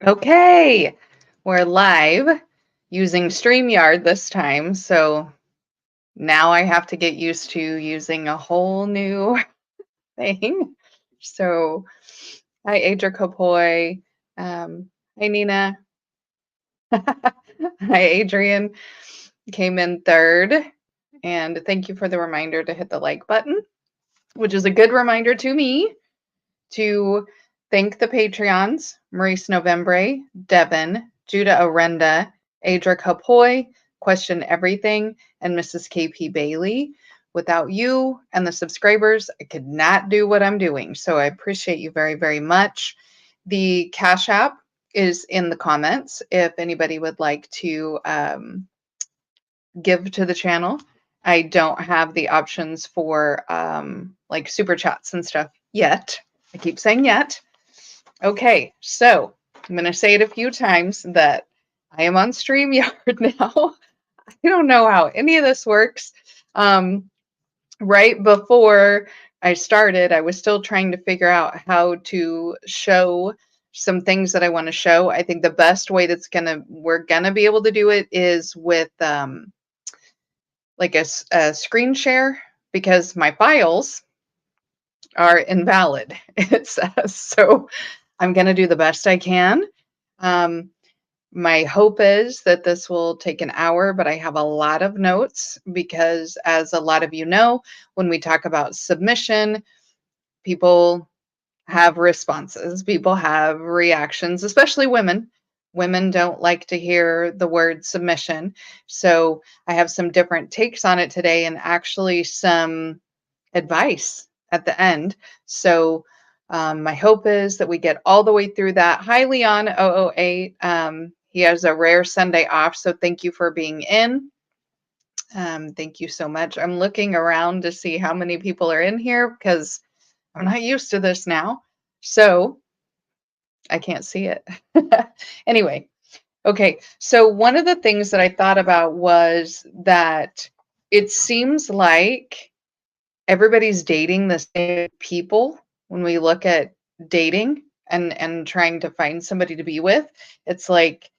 Okay, we're live using StreamYard this time. So now I have to get used to using a whole new thing. So, hi, Adra Kapoy. Hi, Nina. Hi, Adrian. Came in third. And thank you for the reminder to hit the like button, which is a good reminder to me to thank the Patreons, Maurice Novembre, Devin, Judah Orenda, Adra Kapoy, Question Everything, and Mrs. KP Bailey. Without you and the subscribers, I could not do what I'm doing. So I appreciate you very, very much. The Cash App is in the comments if anybody would like to give to the channel. I don't have the options for like super chats and stuff yet. I keep saying yet. Okay, so I'm going to say it a few times that I am on StreamYard now. I don't know how any of this works. Right before I started, I was still trying to figure out how to show some things that I want to show. I think the best way we're gonna be able to do it is with like a screen share, because my files are invalid, it says. So I'm going to do the best I can. Um, my hope is that this will take an hour, but I have a lot of notes because, as a lot of you know, when we talk about submission, people have responses, people have reactions, especially women. Women don't like to hear the word submission. So I have some different takes on it today and actually some advice at the end. So my hope is that we get all the way through that. Hi, Leon 008. He has a rare Sunday off, so thank you for being in. Thank you so much. I'm looking around to see how many people are in here because I'm not used to this now. So I can't see it. Anyway, okay. So one of the things that I thought about was that it seems like everybody's dating the same people when we look at dating and trying to find somebody to be with. It's like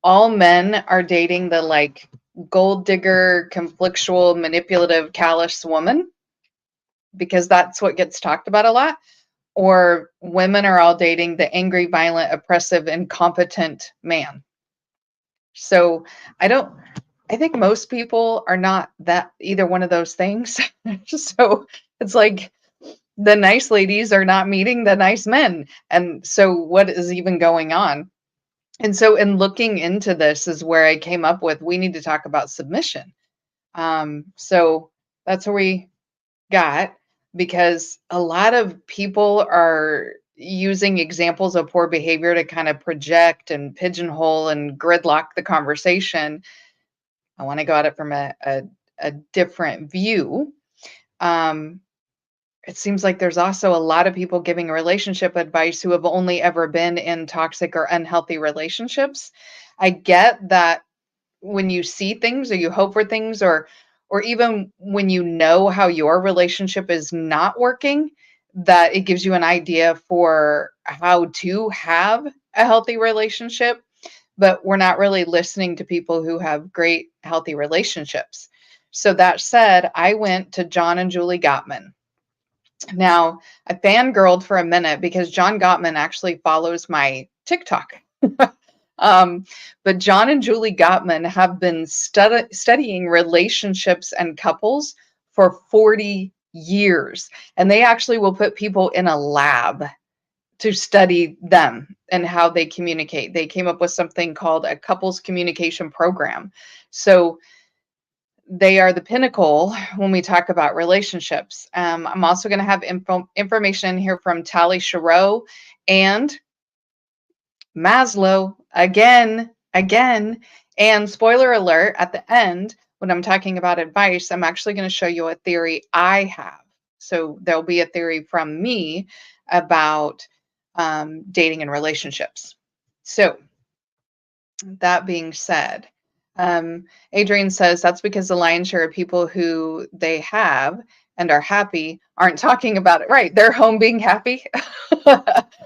all men are dating the like gold digger, conflictual, manipulative, callous woman because that's what gets talked about a lot. Or women are all dating the angry, violent, oppressive, incompetent man. So I don't, I think most people are not that either one of those things. So it's like the nice ladies are not meeting the nice men. And so what is even going on? And so in looking into this is where I came up with we need to talk about submission. So that's where we got, because a lot of people are using examples of poor behavior to kind of project and pigeonhole and gridlock the conversation. I want to go at it from a different view. Um, it seems like there's also a lot of people giving relationship advice who have only ever been in toxic or unhealthy relationships. I get that when you see things or you hope for things, or even when you know how your relationship is not working, that it gives you an idea for how to have a healthy relationship. But we're not really listening to people who have great healthy relationships. So that said, I went to John and Julie Gottman. Now, I fangirled for a minute because John Gottman actually follows my TikTok. um, but John and Julie Gottman have been studying relationships and couples for 40 years. And they actually will put people in a lab to study them and how they communicate. They came up with something called a couples communication program. So they are the pinnacle when we talk about relationships. I'm also going to have information here from Tali Sharot and Maslow again. And spoiler alert, at the end, when I'm talking about advice, I'm actually going to show you a theory I have. So there'll be a theory from me about dating and relationships. So that being said, Adrian says that's because the lion's share of people who they have and are happy aren't talking about it. Right. They're home being happy.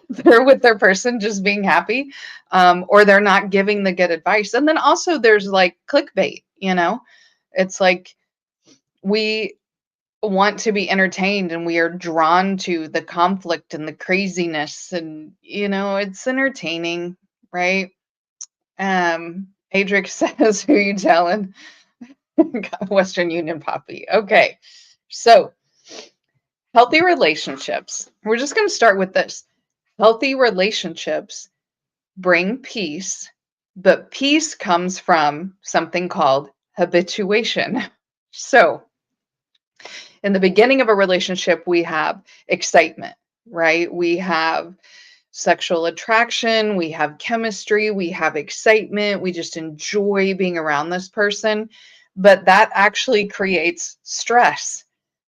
They're with their person just being happy. Or they're not giving the good advice. And then also there's like clickbait, it's like we want to be entertained and we are drawn to the conflict and the craziness, and it's entertaining, right? Adric says, who you telling? Western Union Poppy. Okay. So, healthy relationships. We're just going to start with this. Healthy relationships bring peace, but peace comes from something called habituation. So, in the beginning of a relationship, we have excitement, right? We have sexual attraction, we have chemistry, we have excitement, we just enjoy being around this person. But that actually creates stress.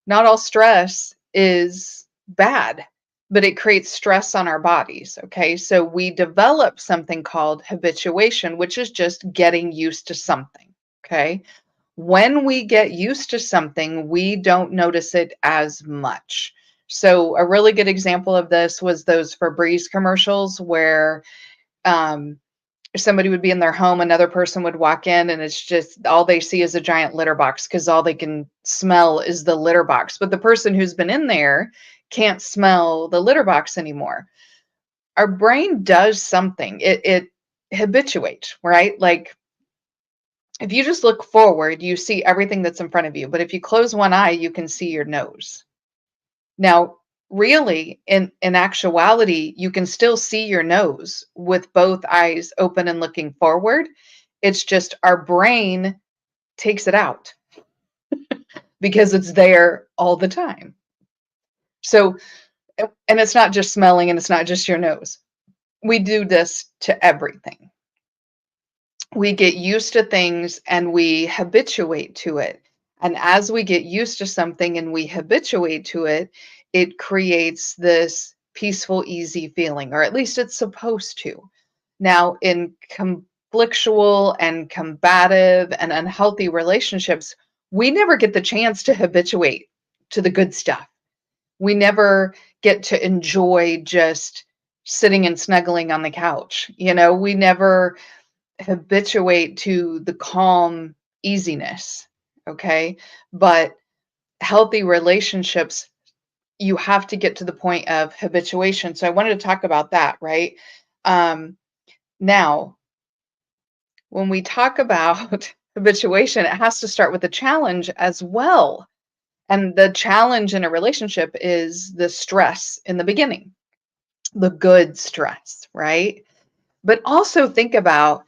Not all stress is bad, but it creates stress on our bodies. Okay. So we develop something called habituation, which is just getting used to something. Okay. When we get used to something, we don't notice it as much. So a really good example of this was those Febreze commercials where um, somebody would be in their home, another person would walk in, and it's just all they see is a giant litter box because all they can smell is the litter box. But the person who's been in there can't smell the litter box anymore. Our brain does something. It habituates, right? Like if you just look forward, you see everything that's in front of you. But if you close one eye, you can see your nose. Now, really, in actuality, you can still see your nose with both eyes open and looking forward. It's just our brain takes it out because it's there all the time. So, and it's not just smelling and it's not just your nose. We do this to everything. We get used to things and we habituate to it. And as we get used to something and we habituate to it, it creates this peaceful, easy feeling, or at least it's supposed to. Now, in conflictual and combative and unhealthy relationships, we never get the chance to habituate to the good stuff. We never get to enjoy just sitting and snuggling on the couch. We never habituate to the calm easiness. Okay. But healthy relationships, you have to get to the point of habituation. So I wanted to talk about that, right? Now, when we talk about habituation, it has to start with a challenge as well. And the challenge in a relationship is the stress in the beginning, the good stress, right? But also think about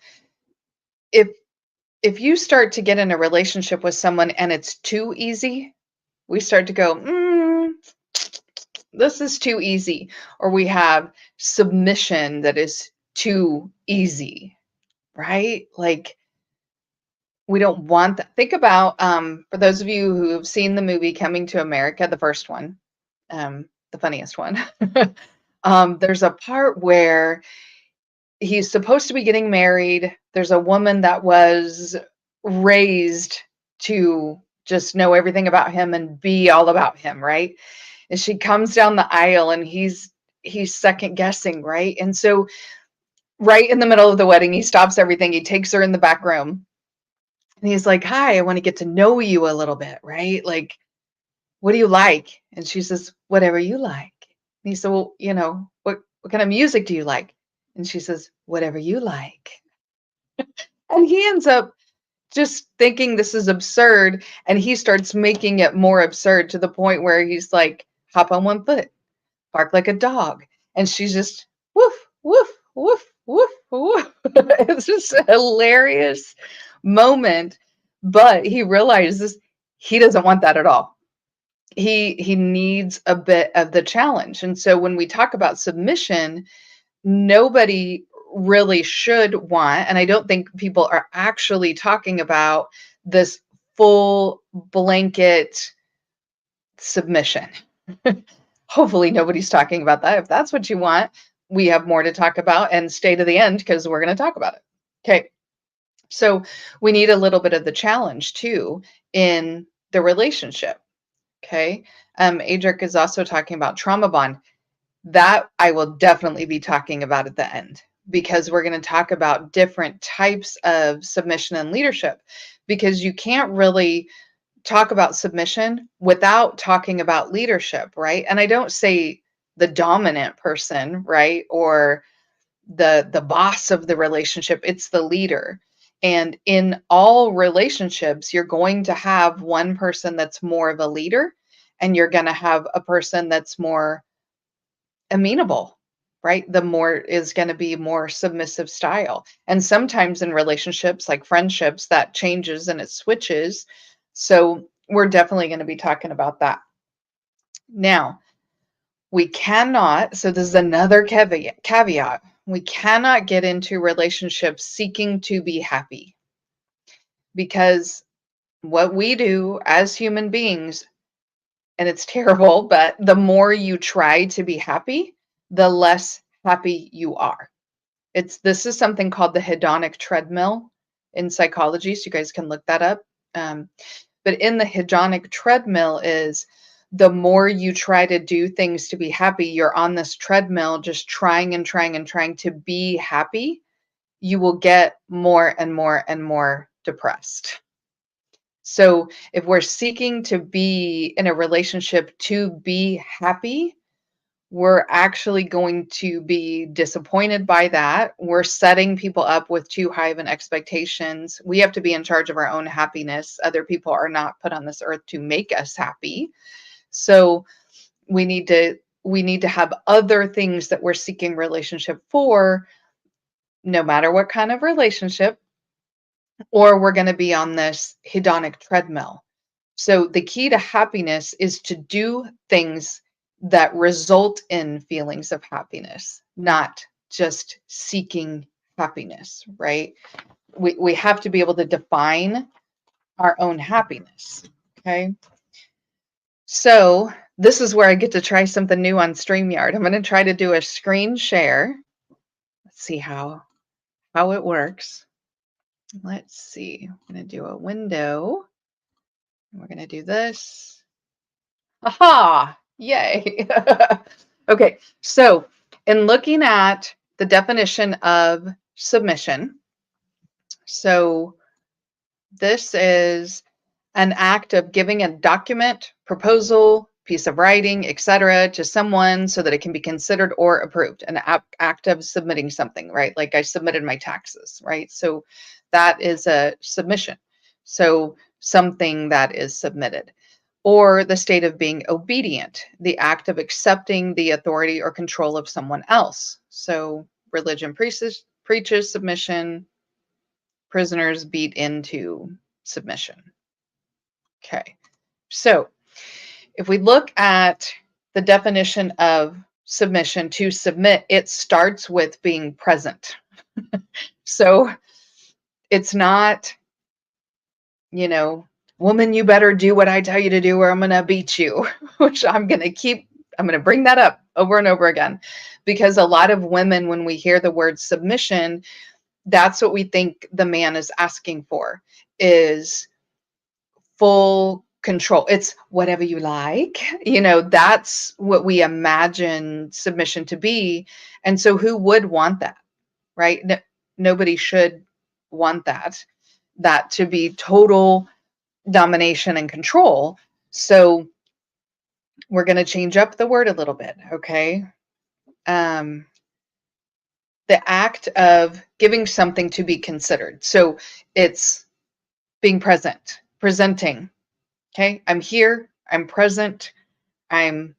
if you start to get in a relationship with someone and it's too easy, we start to go, this is too easy. Or we have submission that is too easy, right? Like we don't want that. Think about, for those of you who have seen the movie Coming to America, the first one, the funniest one, there's a part where he's supposed to be getting married. There's a woman that was raised to just know everything about him and be all about him, right? And she comes down the aisle and he's second guessing, right? And so right in the middle of the wedding, he stops everything. He takes her in the back room and he's like, "Hi, I want to get to know you a little bit, right? Like, what do you like?" And she says, "Whatever you like." And he said, "Well, what kind of music do you like?" And she says, "Whatever you like." And he ends up just thinking this is absurd, and he starts making it more absurd to the point where he's like, "Hop on one foot, bark like a dog." And she's just woof, woof, woof, woof, woof. It's just a hilarious moment, but he realizes he doesn't want that at all. He needs a bit of the challenge. And so when we talk about submission, nobody really should want, and I don't think people are actually talking about this full blanket submission. Hopefully nobody's talking about that. If that's what you want, we have more to talk about, and stay to the end because we're going to talk about it. Okay. So we need a little bit of the challenge too in the relationship. Okay. Adric is also talking about trauma bond. That I will definitely be talking about at the end, because we're going to talk about different types of submission and leadership, because you can't really talk about submission without talking about leadership, right? And I don't say the dominant person, right? Or the boss of the relationship, it's the leader. And in all relationships, you're going to have one person that's more of a leader, and you're going to have a person that's more amenable, right? The more is going to be more submissive style. And sometimes in relationships like friendships, that changes and it switches. So we're definitely going to be talking about that. Now, we cannot, so this is another caveat. We cannot get into relationships seeking to be happy, because what we do as human beings, and it's terrible, but the more you try to be happy, the less happy you are. This is something called the hedonic treadmill in psychology, so you guys can look that up. But in the hedonic treadmill is, the more you try to do things to be happy, you're on this treadmill just trying and trying and trying to be happy, you will get more and more and more depressed. So if we're seeking to be in a relationship to be happy, we're actually going to be disappointed by that. We're setting people up with too high of an expectations. We have to be in charge of our own happiness. Other people are not put on this earth to make us happy. So we need to have other things that we're seeking relationship for, no matter what kind of relationship, or we're going to be on this hedonic treadmill. So the key to happiness is to do things that result in feelings of happiness, not just seeking happiness, right? We have to be able to define our own happiness. Okay. So this is where I get to try something new on StreamYard. I'm going to try to do a screen share. Let's see how it works. Let's see. I'm going to do a window. We're going to do this. Aha! Yay! Okay, so in looking at the definition of submission, so this is an act of giving a document, proposal, piece of writing, etc., to someone so that it can be considered or approved. An act of submitting something, right? Like I submitted my taxes, right? So that is a submission. So something that is submitted. Or the state of being obedient, the act of accepting the authority or control of someone else. So religion preaches submission, prisoners beat into submission. Okay, so if we look at the definition of submission, to submit, it starts with being present. So it's not, woman, you better do what I tell you to do or I'm going to beat you, which I'm going to bring that up over and over again, because a lot of women, when we hear the word submission, that's what we think the man is asking for, is full control. It's whatever you like. That's what we imagine submission to be. And so who would want that, right? Nobody should want that to be total domination and control. So we're going to change up the word a little bit, okay? The act of giving something to be considered. So it's being present, presenting. Okay, I'm here, I'm present, I'm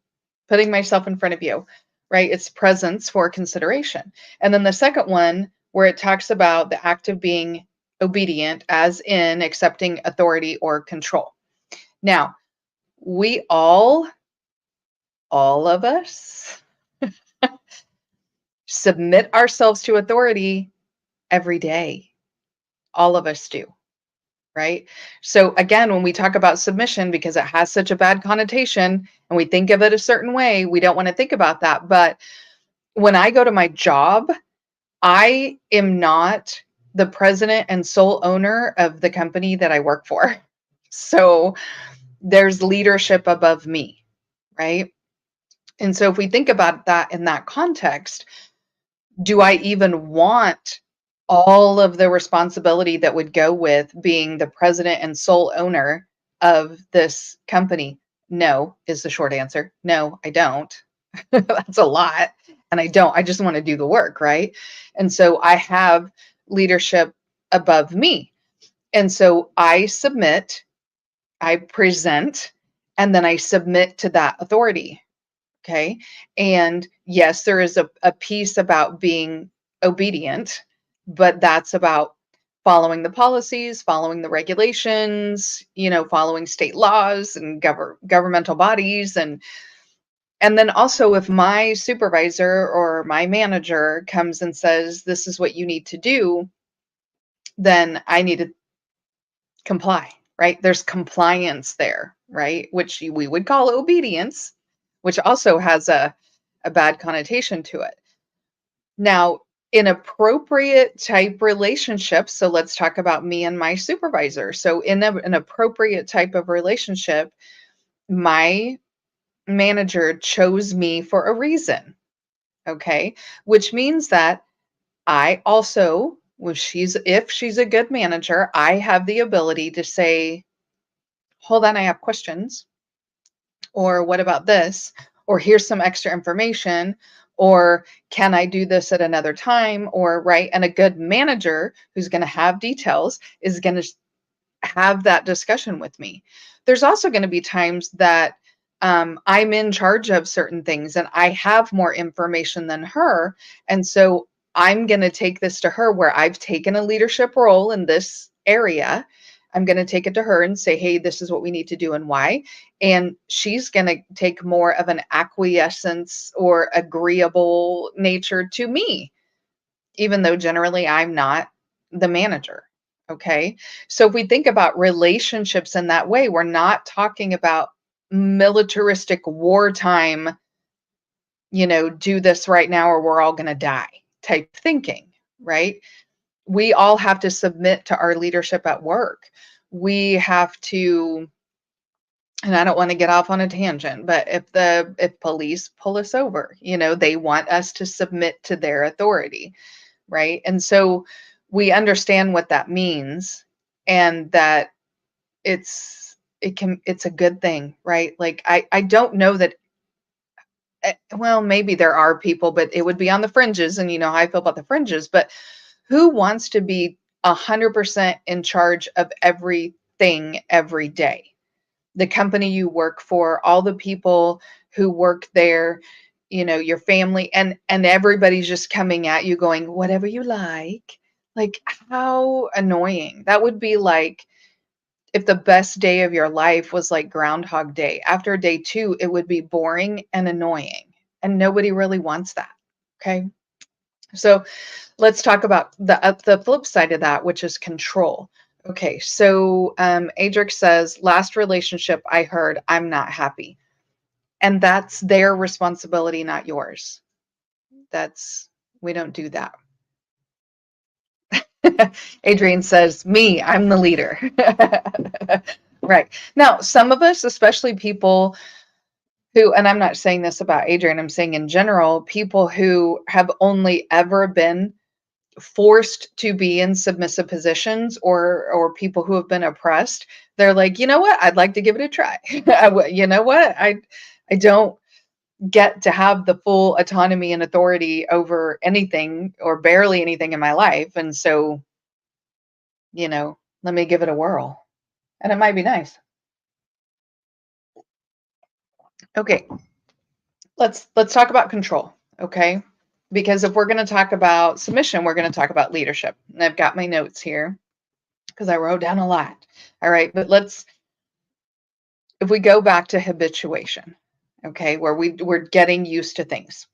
putting myself in front of you, right? It's presence for consideration. And then the second one, where it talks about the act of being obedient, as in accepting authority or control. Now, we all of us submit ourselves to authority every day. All of us do. Right? So again, when we talk about submission, because it has such a bad connotation and we think of it a certain way, we don't want to think about that. But when I go to my job, I am not the president and sole owner of the company that I work for. So there's leadership above me, right? And so if we think about that in that context, do I even want all of the responsibility that would go with being the president and sole owner of this company? No, is the short answer. No, I don't. That's a lot. And I don't. I just want to do the work, right? And so I have leadership above me. And so I submit, I present, and then I submit to that authority. Okay. And yes, there is a piece about being obedient, but that's about following the policies, following the regulations, following state laws and governmental bodies. And then also if my supervisor or my manager comes and says, this is what you need to do, then I need to comply, right? There's compliance there, right? Which we would call obedience, which also has a bad connotation to it. Now, in appropriate type relationships, so let's talk about me and my supervisor. So, in an appropriate type of relationship, my manager chose me for a reason, okay? Which means that I also, if she's a good manager, I have the ability to say, hold on, I have questions. Or what about this? Or here's some extra information. Or can I do this at another time? Or, right. And a good manager who's going to have details is going to have that discussion with me. There's also going to be times that I'm in charge of certain things and I have more information than her. And so I'm going to take this to her where I've taken a leadership role in this area. I'm going to take it to her and say, hey, this is what we need to do and why. And she's going to take more of an acquiescence or agreeable nature to me, even though generally I'm not the manager. Okay. So if we think about relationships in that way, we're not talking about militaristic wartime, do this right now or we're all going to die type thinking, right? We all have to submit to our leadership at work. We have to, and I don't want to get off on a tangent, but if police pull us over, they want us to submit to their authority, right? And so we understand what that means and that it's a good thing, right? Like I don't know that well, maybe there are people, but it would be on the fringes and you know how I feel about the fringes, but who wants to be 100% in charge of everything every day? The company you work for, all the people who work there, your family and everybody's just coming at you going, whatever you like. Like how annoying. That would be like if the best day of your life was like Groundhog Day. After day 2, it would be boring and annoying. And nobody really wants that. Okay. So let's talk about the flip side of that, which is control. Okay, so Adric says, last relationship I heard, I'm not happy. And that's their responsibility, not yours. We don't do that. Adrian says, me, I'm the leader. Right. Now, some of us, especially people who, and I'm not saying this about Adrian, I'm saying in general, people who have only ever been forced to be in submissive positions or people who have been oppressed, they're like, you know what, I'd like to give it a try. You know what, I don't get to have the full autonomy and authority over anything or barely anything in my life, and so let me give it a whirl, and it might be nice. Okay, let's talk about control. Okay, because if we're going to talk about submission, we're going to talk about leadership, and I've got my notes here because I wrote down a lot. All right, but if we go back to habituation, okay, where we're getting used to things,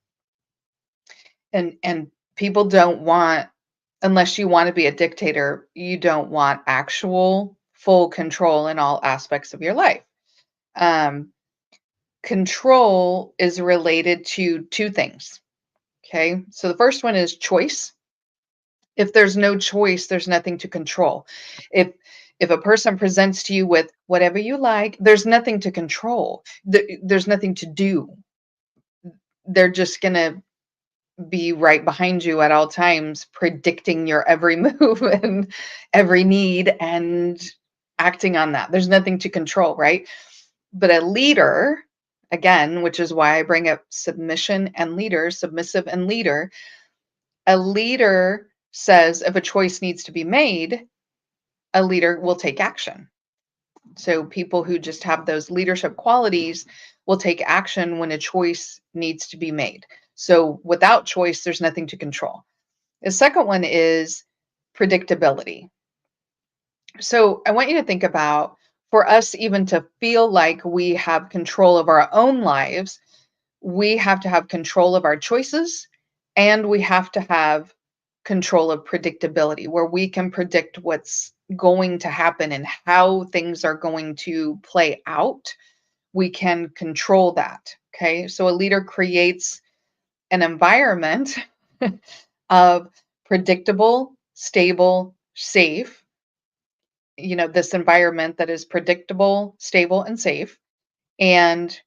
and people don't want, unless you want to be a dictator, you don't want actual full control in all aspects of your life. Um, Control is related to two things. Okay, so the first one is choice. If there's no choice, there's nothing to control. If a person presents to you with whatever you like, there's nothing to control. There's nothing to do. They're just going to be right behind you at all times, predicting your every move and every need and acting on that. There's nothing to control, right? But a leader, again, which is why I bring up submission and leader, submissive and leader, a leader says if a choice needs to be made, a leader will take action. So people who just have those leadership qualities will take action when a choice needs to be made. So without choice, there's nothing to control. The second one is predictability. So I want you to think about, for us even to feel like we have control of our own lives, we have to have control of our choices, and we have to have control of predictability, where we can predict what's going to happen and how things are going to play out. We can control that. Okay. So a leader creates an environment of predictable, stable, safe, this environment that is predictable, stable, and safe, and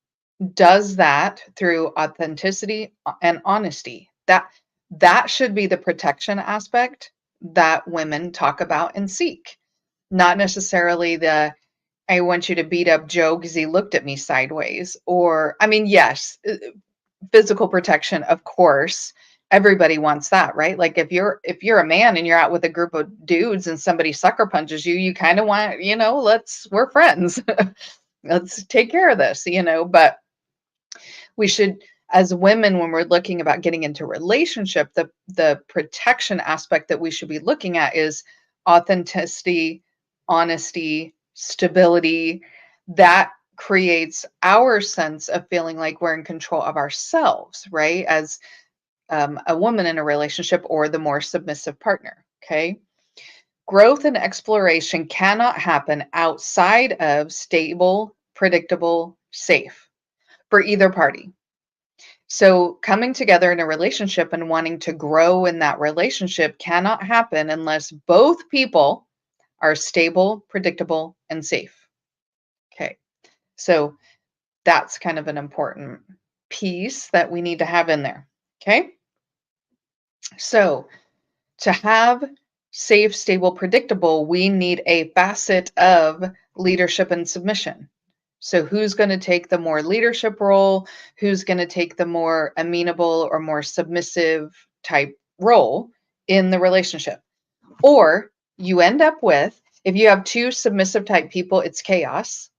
does that through authenticity and honesty. That should be the protection aspect that women talk about and seek, not necessarily the I want you to beat up Joe because he looked at me sideways. Or, I mean, yes, physical protection, of course. Everybody wants that, right? Like if you're a man and you're out with a group of dudes and somebody sucker punches you, you kind of want, we're friends. Let's take care of this, but we should, as women, when we're looking about getting into a relationship, the protection aspect that we should be looking at is authenticity, honesty, stability. That creates our sense of feeling like we're in control of ourselves, right? As a woman in a relationship or the more submissive partner. Okay. Growth and exploration cannot happen outside of stable, predictable, safe for either party. So, coming together in a relationship and wanting to grow in that relationship cannot happen unless both people are stable, predictable, and safe. Okay. So, that's kind of an important piece that we need to have in there. Okay. So, to have safe, stable, predictable, we need a facet of leadership and submission. So, who's going to take the more leadership role? Who's going to take the more amenable or more submissive type role in the relationship? Or you end up with, if you have two submissive type people, it's chaos,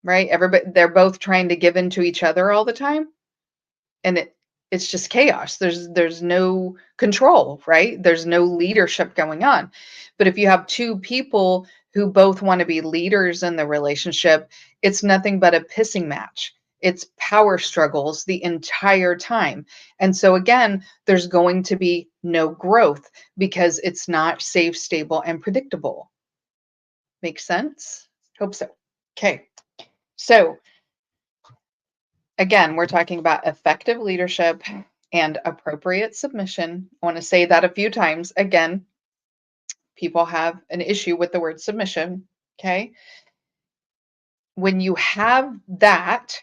right? Everybody, they're both trying to give in to each other all the time. And it's just chaos. There's no control, right? There's no leadership going on. But if you have two people who both want to be leaders in the relationship, it's nothing but a pissing match. It's power struggles the entire time. And so again, there's going to be no growth because it's not safe, stable, and predictable. Makes sense? Hope so. Okay. So again, we're talking about effective leadership and appropriate submission. I want to say that a few times. Again, people have an issue with the word submission. Okay. When you have that,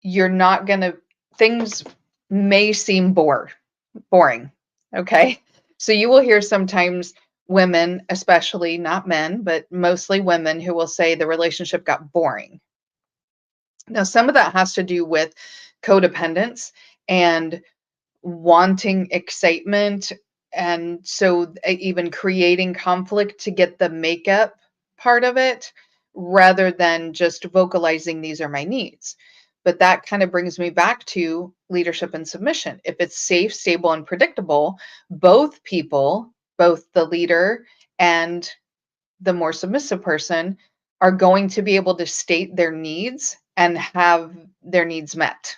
you're not going to, things may seem boring. Okay. So you will hear sometimes women, especially not men, but mostly women, who will say the relationship got boring. Now, some of that has to do with codependence and wanting excitement. And so even creating conflict to get the makeup part of it rather than just vocalizing these are my needs. But that kind of brings me back to leadership and submission. If it's safe, stable, and predictable, both people, both the leader and the more submissive person, are going to be able to state their needs and have their needs met,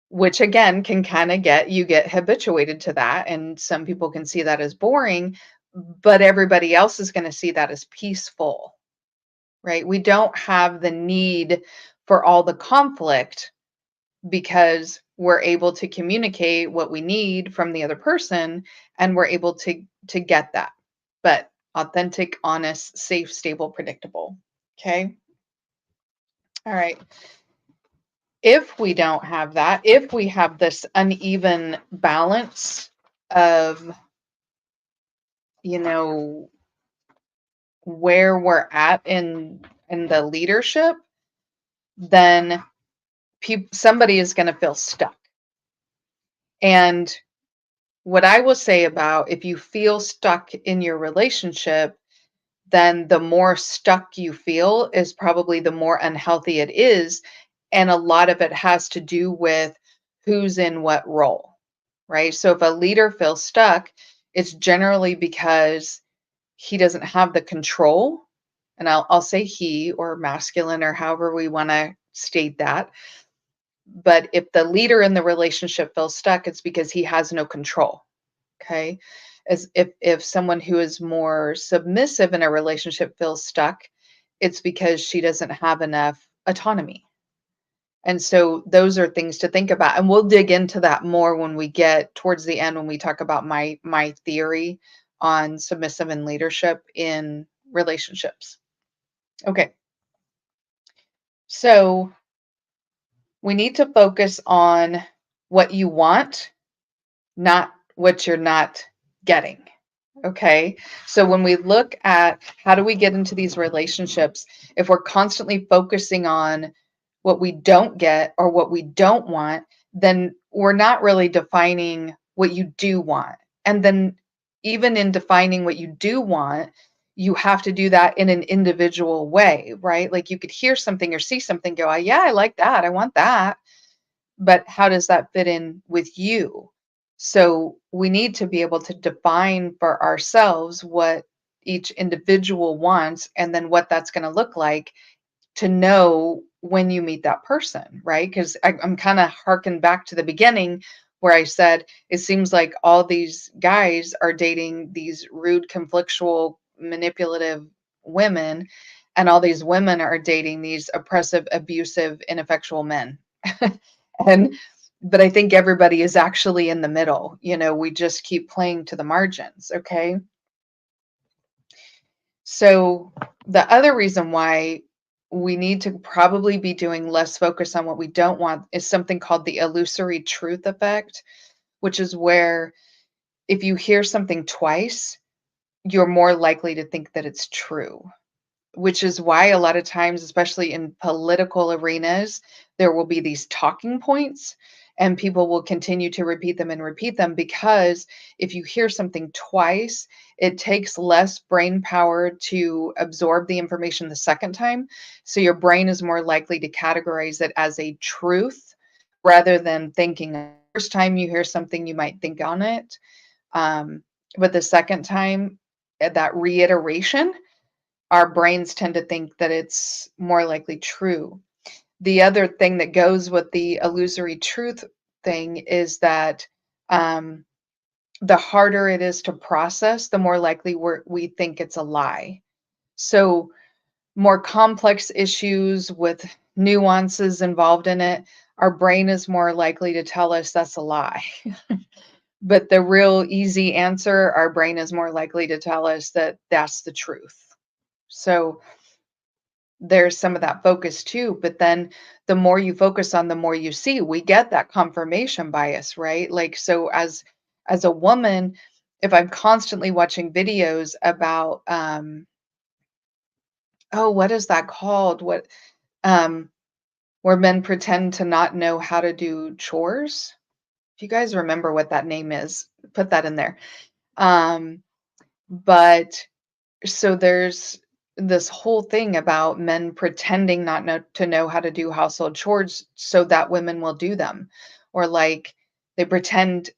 which again can kind of get habituated to that. And some people can see that as boring, but everybody else is going to see that as peaceful, right? We don't have the need for all the conflict because we're able to communicate what we need from the other person and we're able to get that. But authentic, honest, safe, stable, predictable. Okay. All right. If we don't have that, if we have this uneven balance of, you know, where we're at in the leadership, then somebody is going to feel stuck. And what I will say about if you feel stuck in your relationship, then the more stuck you feel is probably the more unhealthy it is. And a lot of it has to do with who's in what role, right? So if a leader feels stuck, it's generally because he doesn't have the control. And I'll say he or masculine or however we want to state that. But if the leader in the relationship feels stuck, it's because he has no control. Okay. As if someone who is more submissive in a relationship feels stuck, it's because she doesn't have enough autonomy. And so those are things to think about. And we'll dig into that more when we get towards the end when we talk about my theory on submissive and leadership in relationships. Okay. So we need to focus on what you want, not what you're not getting. Okay. So when we look at how do we get into these relationships, if we're constantly focusing on what we don't get or what we don't want, then we're not really defining what you do want. And then even in defining what you do want, you have to do that in an individual way, right? Like you could hear something or see something, go, "Oh, yeah, I like that. I want that." But how does that fit in with you? So we need to be able to define for ourselves what each individual wants and then what that's going to look like to know when you meet that person, right? Because I'm kind of harking back to the beginning where I said it seems like all these guys are dating these rude, conflictual, manipulative women, and all these women are dating these oppressive, abusive, ineffectual men. And but I think everybody is actually in the middle. We just keep playing to the margins, okay? So the other reason why we need to probably be doing less focus on what we don't want is something called the illusory truth effect, which is where if you hear something twice, you're more likely to think that it's true. Which is why a lot of times, especially in political arenas, there will be these talking points and people will continue to repeat them because if you hear something twice, it takes less brain power to absorb the information the second time. So your brain is more likely to categorize it as a truth rather than thinking the first time you hear something, you might think on it. Um, but the second time, that reiteration, our brains tend to think that it's more likely true. The other thing that goes with the illusory truth thing is that um, the harder it is to process, the more likely we think it's a lie. So, more complex issues with nuances involved in it, our brain is more likely to tell us that's a lie. But the real easy answer, our brain is more likely to tell us that that's the truth. So, there's some of that focus too, but then the more you focus on the more you see. We get that confirmation bias, right? Like, so as a woman, if I'm constantly watching videos about oh, what is that called, what um where men pretend to not know how to do chores. If you guys remember what that name is, put that in there. Um but so there's this whole thing about men pretending not to know how to do household chores so that women will do them, or like they pretend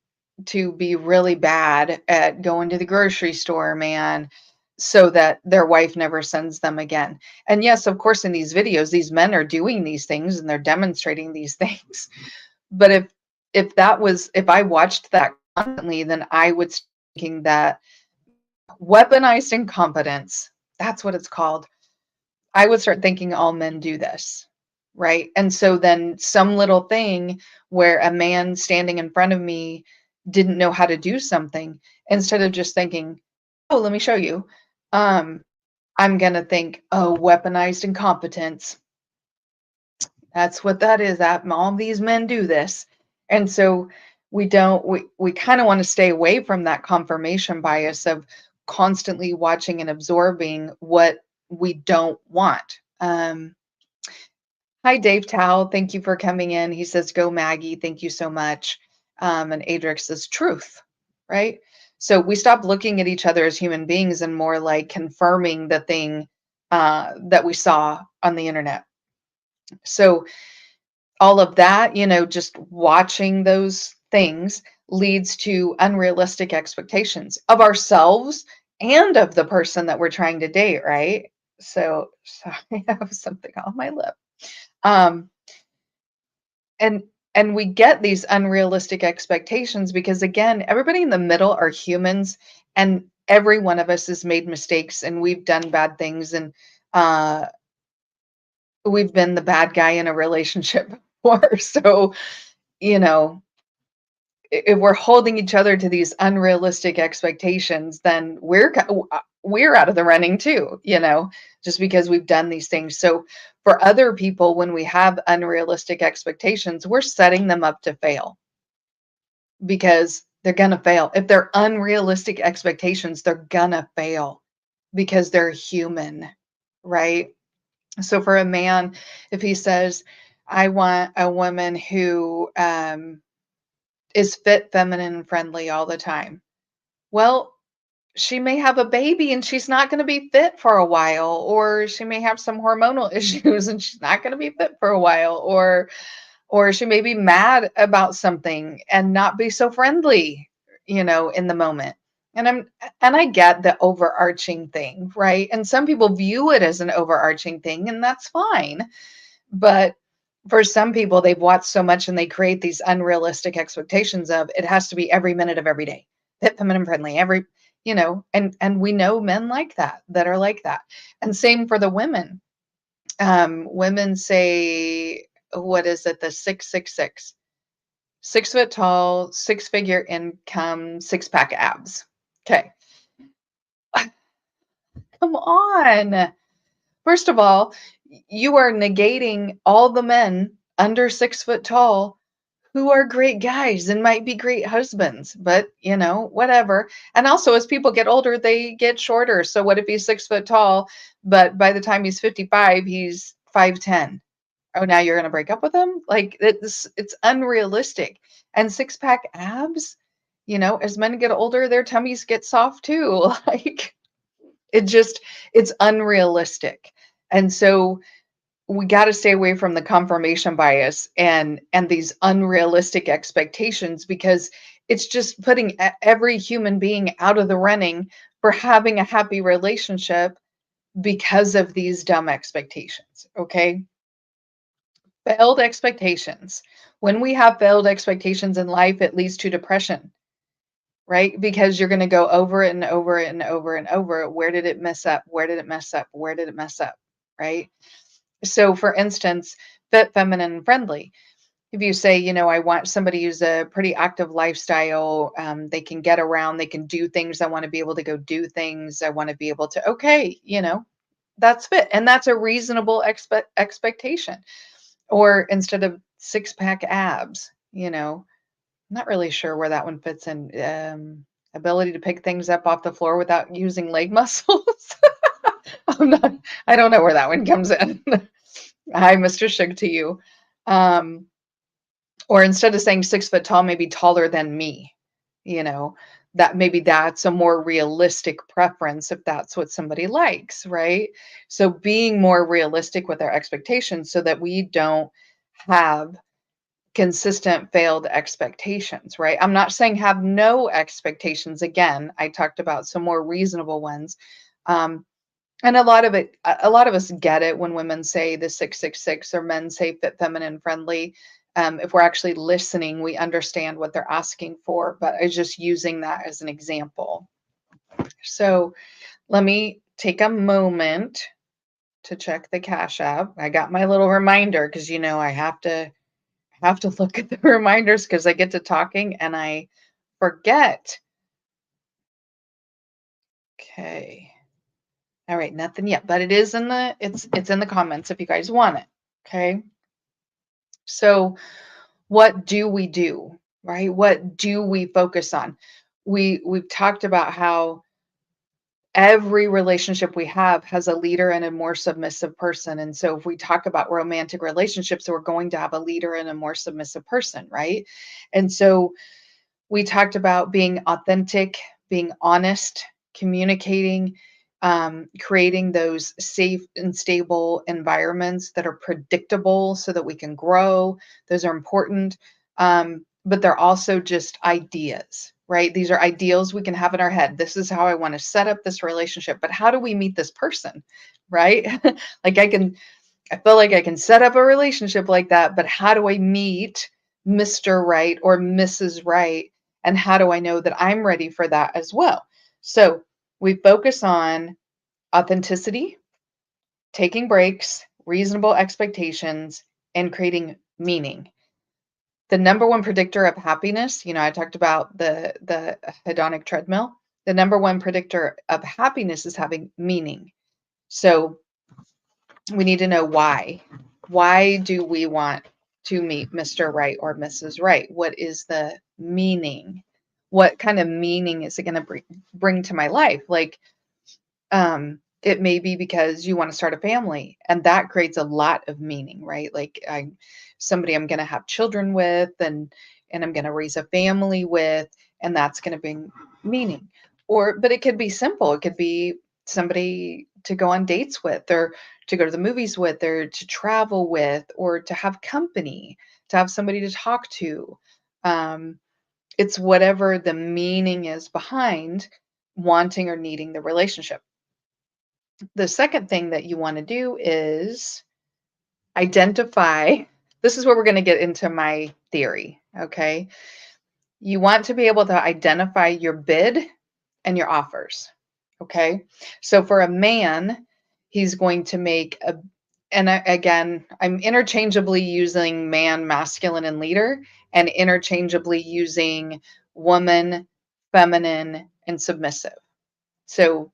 to be really bad at going to the grocery store, man, so that their wife never sends them again. And yes, of course, in these videos these men are doing these things and they're demonstrating these things. But if I watched that constantly, then I would start thinking that weaponized incompetence, that's what it's called. I would start thinking all men do this, right? And so then some little thing where a man standing in front of me didn't know how to do something, instead of just thinking, "Oh, let me show you," Um, I'm gonna think, oh, weaponized incompetence. That's what that is. That all these men do this. And so we kind of want to stay away from that confirmation bias of constantly watching and absorbing what we don't want. Hi, Dave Tao. Thank you for coming in. He says, go Maggie. Thank you so much. And Adrix says, truth, right? So we stop looking at each other as human beings and more like confirming the thing that we saw on the internet. So all of that, just watching those things leads to unrealistic expectations of ourselves and of the person that we're trying to date, right? So, sorry, I have something on my lip. Um, and and we get these unrealistic expectations because again, everybody in the middle are humans, and every one of us has made mistakes and we've done bad things, and uh, we've been the bad guy in a relationship before. So, you know, if we're holding each other to these unrealistic expectations, then we're out of the running too, just because we've done these things. So for other people, when we have unrealistic expectations, we're setting them up to fail because they're going to fail. If they're unrealistic expectations, they're going to fail because they're human, right? So for a man, if he says, I want a woman who is fit, feminine, and friendly all the time. Well, she may have a baby and she's not going to be fit for a while, or she may have some hormonal issues and she's not going to be fit for a while, or she may be mad about something and not be so friendly, in the moment. And I get the overarching thing, right? And some people view it as an overarching thing, and that's fine. But for some people, they've watched so much and they create these unrealistic expectations of it has to be every minute of every day, fit, feminine, friendly, and we know men like that are like that. And same for the women. Women say, what is it? The 666, 6 foot tall, six-figure income, six-pack abs. Okay, come on. First of all, you are negating all the men under 6 foot tall who are great guys and might be great husbands, but whatever. And also, as people get older, they get shorter. So, what if he's 6 foot tall, but by the time he's 55, he's 5'10"? Oh, now you're going to break up with him? Like, it's unrealistic. And six-pack abs, as men get older, their tummies get soft too. Like, it just, it's unrealistic. And so, we got to stay away from the confirmation bias and these unrealistic expectations, because it's just putting every human being out of the running for having a happy relationship because of these dumb expectations. Okay, failed expectations. When we have failed expectations in life, it leads to depression, right? Because you're going to go over it and over it and over and over. Where did it mess up? Where did it mess up? Where did it mess up? Right? So, for instance, fit, feminine, and friendly. If you say, I want somebody who's a pretty active lifestyle, they can get around, they can do things. I want to be able to go do things. I want to be able to, okay, that's fit. And that's a reasonable expectation. Or instead of six-pack abs, not really sure where that one fits in. Ability to pick things up off the floor without using leg muscles. I'm not, I don't know where that one comes in. Hi, Mr. Shug to you. Um, or instead of saying 6 foot tall, maybe taller than me, you know, that maybe that's a more realistic preference if that's what somebody likes, right? So being more realistic with our expectations so that we don't have consistent failed expectations, right? I'm not saying have no expectations. Again, I talked about some more reasonable ones. Um, and a lot of us get it when women say the 666 or men say fit, feminine, friendly. If we're actually listening, we understand what they're asking for, but I was just using that as an example. So let me take a moment to check the Cash App. I got my little reminder because I have to look at the reminders because I get to talking and I forget. Okay. All right, nothing yet, but it is in the it's in the comments if you guys want it. Okay. So what do we do? Right? What do we focus on? We've talked about how every relationship we have has a leader and a more submissive person. And so if we talk about romantic relationships, we're going to have a leader and a more submissive person, right? And so we talked about being authentic, being honest, communicating, creating those safe and stable environments that are predictable so that we can grow. Those are important. But they're also just ideas, right? These are ideals we can have in our head. This is how I want to set up this relationship. But how do we meet this person, right? Like I feel like I can set up a relationship like that, but how do I meet Mr. Right or Mrs. Right? And how do I know that I'm ready for that as well? So we focus on authenticity, taking breaks, reasonable expectations, and creating meaning. The number one predictor of happiness, I talked about the hedonic treadmill. The number one predictor of happiness is having meaning. So we need to know why. Why do we want to meet Mr. Right or Mrs. Right? What is the meaning? What kind of meaning is it going to bring to my life? Like, it may be because you want to start a family, and that creates a lot of meaning, right? Like, somebody I'm going to have children with, and I'm going to raise a family with, and that's going to bring meaning. But it could be simple. It could be somebody to go on dates with, or to go to the movies with, or to travel with, or to have company, to have somebody to talk to. It's whatever the meaning is behind wanting or needing the relationship. The second thing that you want to do is identify. This is where we're going to get into my theory. Okay. You want to be able to identify your bid and your offers. Okay. So for a man, he's going to make a, and again, I'm interchangeably using man, masculine, and leader, and interchangeably using woman, feminine, and submissive. So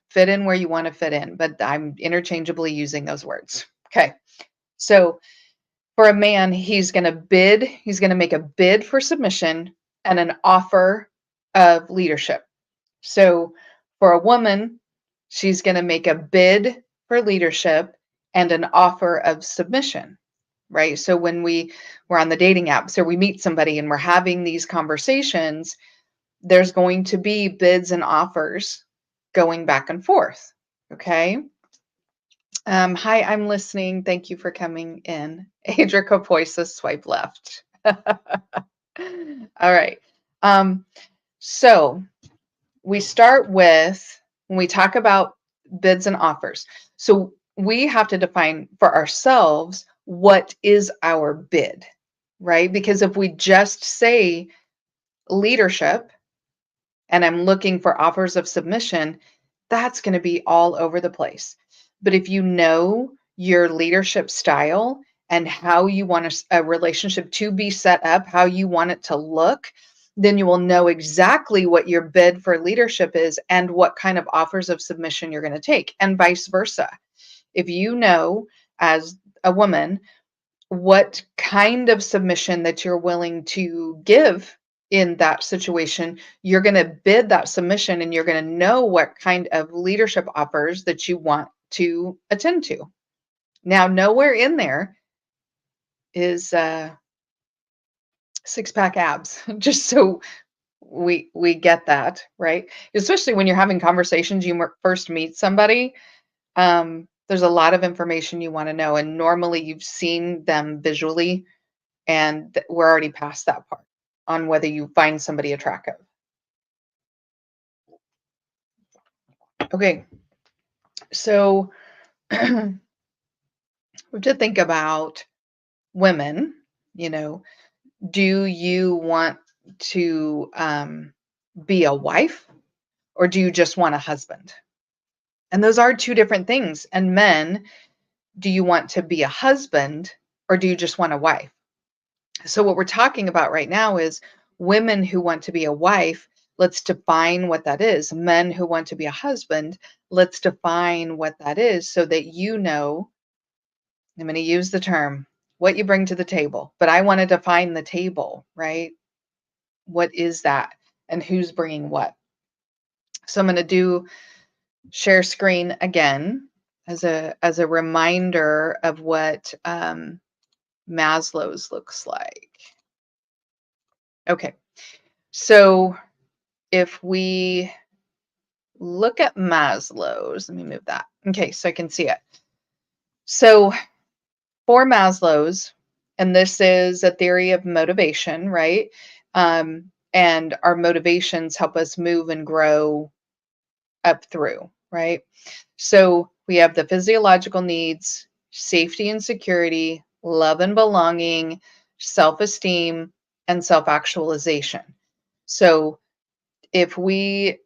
fit in where you want to fit in, but I'm interchangeably using those words. Okay. So for a man, he's going to make a bid for submission and an offer of leadership. So for a woman, she's going to make a bid for leadership and an offer of submission, right? So when we're on the dating app, so we meet somebody and we're having these conversations, there's going to be bids and offers going back and forth. Okay. Hi, I'm listening. Thank you for coming in. Adra Capoisa, swipe left. All right. So we start with when we talk about bids and offers. So we have to define for ourselves what is our bid, right? Because if we just say leadership and I'm looking for offers of submission, that's going to be all over the place. But if you know your leadership style and how you want a relationship to be set up, how you want it to look, then you will know exactly what your bid for leadership is and what kind of offers of submission you're going to take, and vice versa. If you know as a woman what kind of submission that you're willing to give in that situation, you're going to bid that submission and you're going to know what kind of leadership offers that you want to attend to. Now, nowhere in there is six-pack abs, just so we get that, right? Especially when you're having conversations, you first meet somebody, there's a lot of information you want to know, and normally you've seen them visually, and we're already past that part on whether you find somebody attractive. Okay, so we have to think about women. You know, do you want to be a wife, or do you just want a husband? And those are two different things. And men, do you want to be a husband, or do you just want a wife? So what we're talking about right now is women who want to be a wife, Let's define what that is. Men who want to be a husband, let's define what that is so that you know. I'm going to use the term what you bring to the table, but I want to define the table, right? What is that and who's bringing what? So I'm going to do share screen again as a reminder of what Maslow's looks like. Okay, so if we look at Maslow's, let me move that. Okay, so I can see it. So for Maslow's, and this is a theory of motivation, right? And our motivations help us move and grow up through, right? So we have the physiological needs, safety and security, love and belonging, self esteem, and self actualization. So if we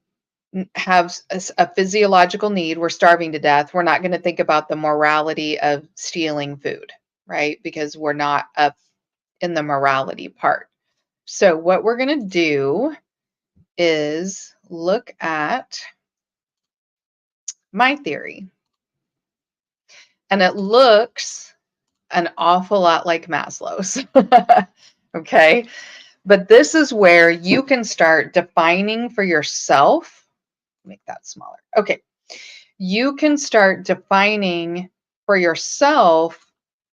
have a physiological need, we're starving to death, we're not going to think about the morality of stealing food, right? Because we're not up in the morality part. So what we're going to do is look at my theory. And it looks an awful lot like Maslow's. Okay. But this is where you can start defining for yourself. Make that smaller. Okay. You can start defining for yourself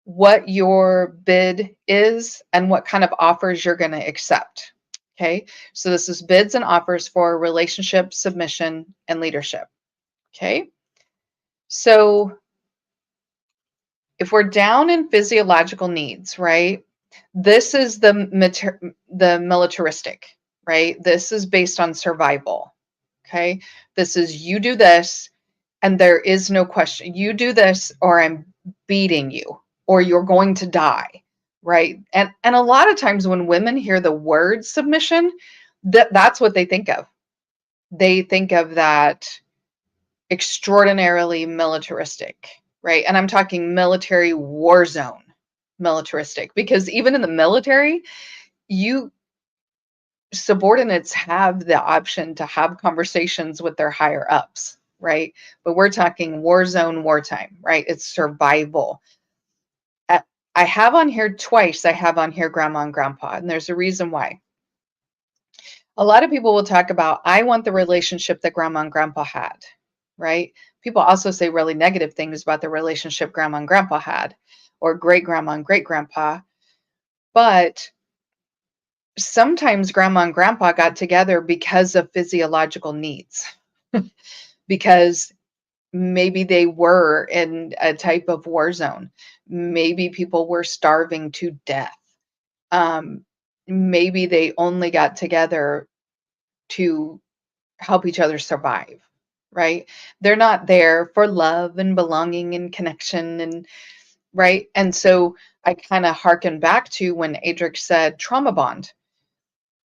what your bid is and what kind of offers you're going to accept. Okay. So this is bids and offers for relationship, submission, and leadership. Okay. So if we're down in physiological needs, right? This is the militaristic, right? This is based on survival. Okay? This is you do this and there is no question. You do this or I'm beating you or you're going to die, right? And a lot of times when women hear the word submission, that's what they think of. They think of that extraordinarily militaristic, right? And I'm talking military war zone militaristic, because even in the military, you subordinates have the option to have conversations with their higher ups, right? But we're talking war zone wartime, right? It's survival. Uh, I have on here twice, I have on here grandma and grandpa, and there's a reason why. A lot of people will talk about, I want the relationship that grandma and grandpa had, right? People also say really negative things about the relationship grandma and grandpa had, or great grandma and great grandpa. But sometimes grandma and grandpa got together because of physiological needs, because maybe they were in a type of war zone. Maybe people were starving to death. Um, Maybe they only got together to help each other survive, right? They're not there for love and belonging and connection and right. And so I kind of hearken back to when Adric said trauma bond.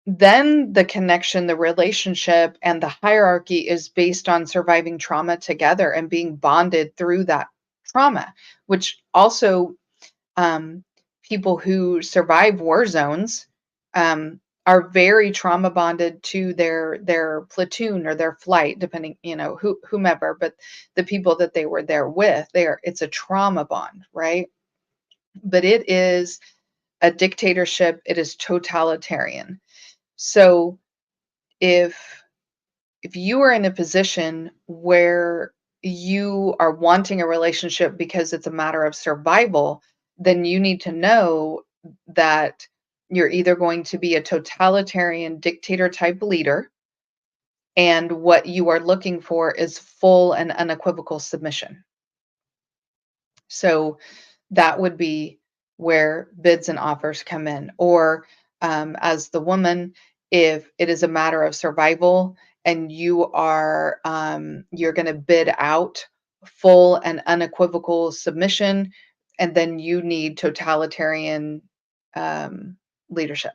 Then the connection, the relationship, and the hierarchy is based on surviving trauma together and being bonded through that trauma, which also um, people who survive war zones are very trauma bonded to their platoon or their flight, depending, whomever, but the people that they were there with, it's a trauma bond, right? But it is a dictatorship, it is totalitarian. So if you are in a position where you are wanting a relationship because it's a matter of survival, then you need to know that you're either going to be a totalitarian dictator type leader, and what you are looking for is full and unequivocal submission. So that would be where bids and offers come in. Or as the woman, if it is a matter of survival and you're going to bid out full and unequivocal submission, and then you need totalitarian um, leadership.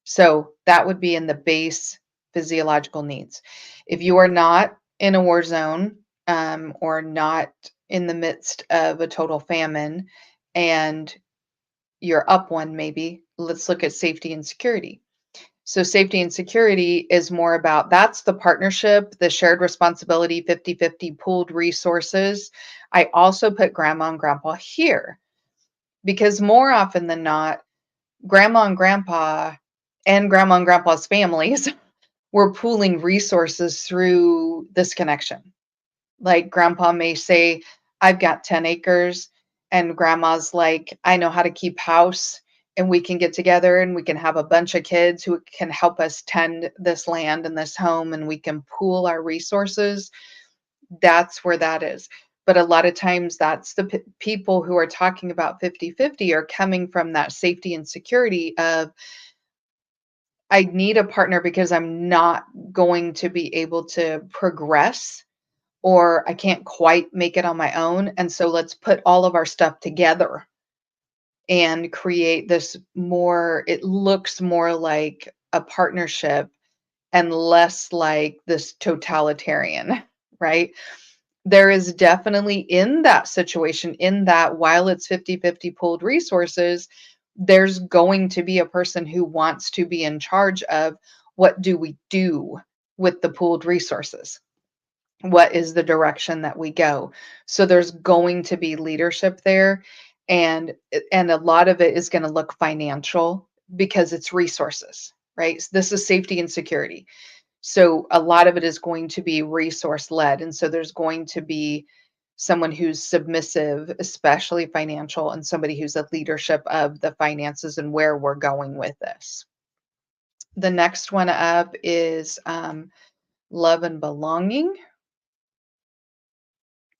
So that would be in the base physiological needs. If you are not in a war zone or not in the midst of a total famine and you're up one, maybe let's look at safety and security. So safety and security is more about that's the partnership, the shared responsibility, 50-50 pooled resources. I also put grandma and grandpa here because more often than not, grandma and grandma and grandpa's families were pooling resources through this connection. Like grandpa may say, I've got 10 acres, and grandma's like, I know how to keep house, and we can get together and we can have a bunch of kids who can help us tend this land and this home, and we can pool our resources. That's where that is. But a lot of times, that's the people who are talking about 50-50 are coming from that safety and security of, I need a partner because I'm not going to be able to progress or I can't quite make it on my own. And so let's put all of our stuff together and create this more, it looks more like a partnership and less like this totalitarian, right? There is definitely in that situation, in that while it's 50-50 pooled resources, there's going to be a person who wants to be in charge of what do we do with the pooled resources? What is the direction that we go? So there's going to be leadership there, and a lot of it is going to look financial because it's resources, right? So this is safety and security. So a lot of it is going to be resource led, and so there's going to be someone who's submissive, especially financial, and somebody who's a leadership of the finances and where we're going with this. The next one up is love and belonging.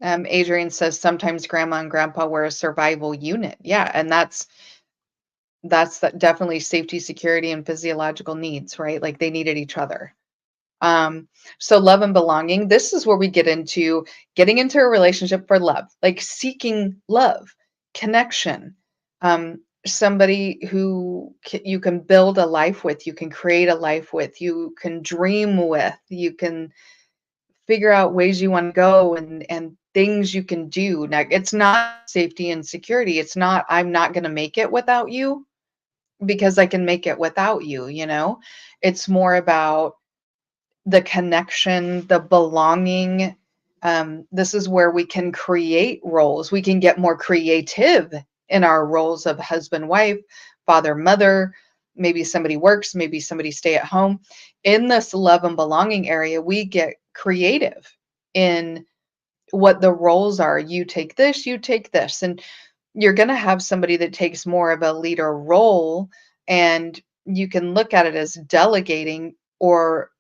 Adrian says sometimes grandma and grandpa were a survival unit. Yeah, and definitely safety, security, and physiological needs, right? Like they needed each other. Um, so love and belonging. This is where we get into getting into a relationship for love, like seeking love, connection. Somebody who you can build a life with, you can create a life with, you can dream with, you can figure out ways you want to go and things you can do. Now, it's not safety and security. It's not I'm not going to make it without you because I can make it without you, you know? It's more about the connection, the belonging. This is where we can create roles. We can get more creative in our roles of husband, wife, father, mother. Maybe somebody works, maybe somebody stay at home. In this love and belonging area, we get creative in what the roles are. You take this, you take this. And you're going to have somebody that takes more of a leader role, and you can look at it as delegating or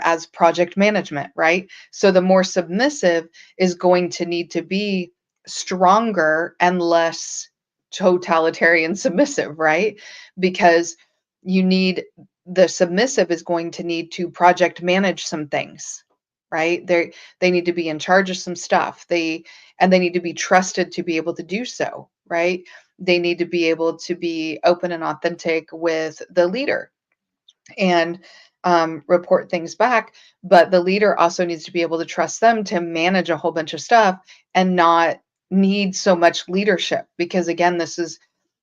as project management, right? So the more submissive is going to need to be stronger and less totalitarian submissive, right? Because you need the submissive is going to need to project manage some things, right? They need to be in charge of some stuff. They need to be trusted to be able to do so, right? They need to be able to be open and authentic with the leader and report things back. But the leader also needs to be able to trust them to manage a whole bunch of stuff and not need so much leadership. Because again,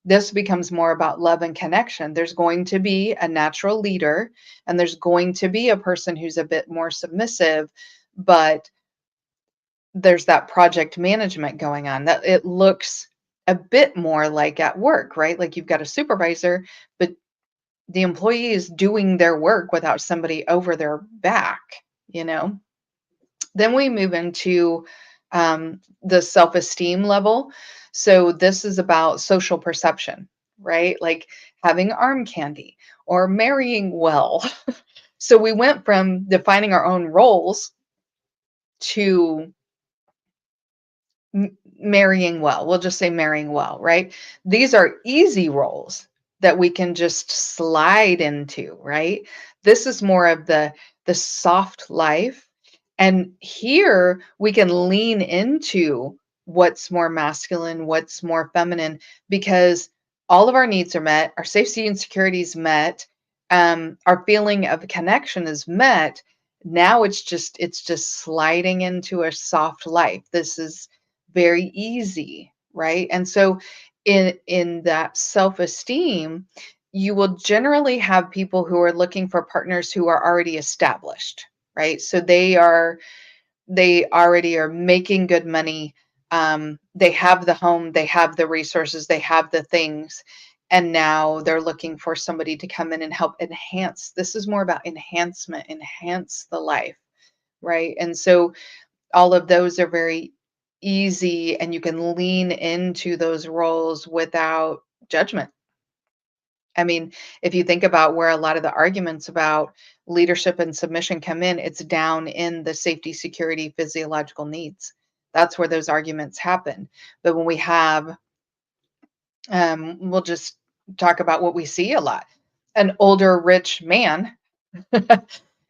this becomes more about love and connection. There's going to be a natural leader, and there's going to be a person who's a bit more submissive, but there's that project management going on that it looks a bit more like at work, right? Like you've got a supervisor, but the employee is doing their work without somebody over their back, you know? Then we move into the self esteem level. So this is about social perception, right? Like having arm candy or marrying well. So we went from defining our own roles to marrying well. We'll just say marrying well, right? These are easy roles that we can just slide into, right? This is more of the soft life. And here we can lean into what's more masculine, what's more feminine, because all of our needs are met, our safety and security is met, our feeling of connection is met. Now it's just sliding into a soft life. This is very easy, right? And so in that self-esteem, you will generally have people who are looking for partners who are already established, right? So they already are making good money. They have the home, they have the resources, they have the things, and now they're looking for somebody to come in and help enhance. This is more about enhancement, enhance the life, right? And so all of those are very easy, and you can lean into those roles without judgment. I mean, if you think about where a lot of the arguments about leadership and submission come in, it's down in the safety, security, physiological needs. That's where those arguments happen. But when we have, we'll just talk about what we see a lot, an older, rich man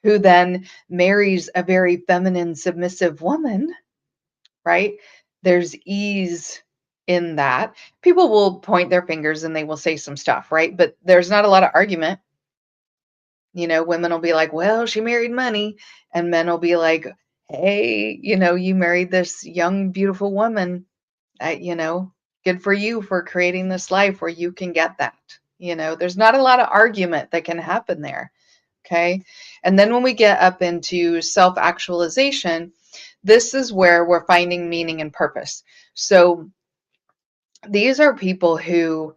who then marries a very feminine, submissive woman, right? There's ease in that. People will point their fingers and they will say some stuff, right? But there's not a lot of argument. Women will be like, well, she married money. And men will be like, hey, you married this young, beautiful woman. Good for you for creating this life where you can get that. There's not a lot of argument that can happen there. Okay. And then when we get up into self actualization, this is where we're finding meaning and purpose. So these are people who,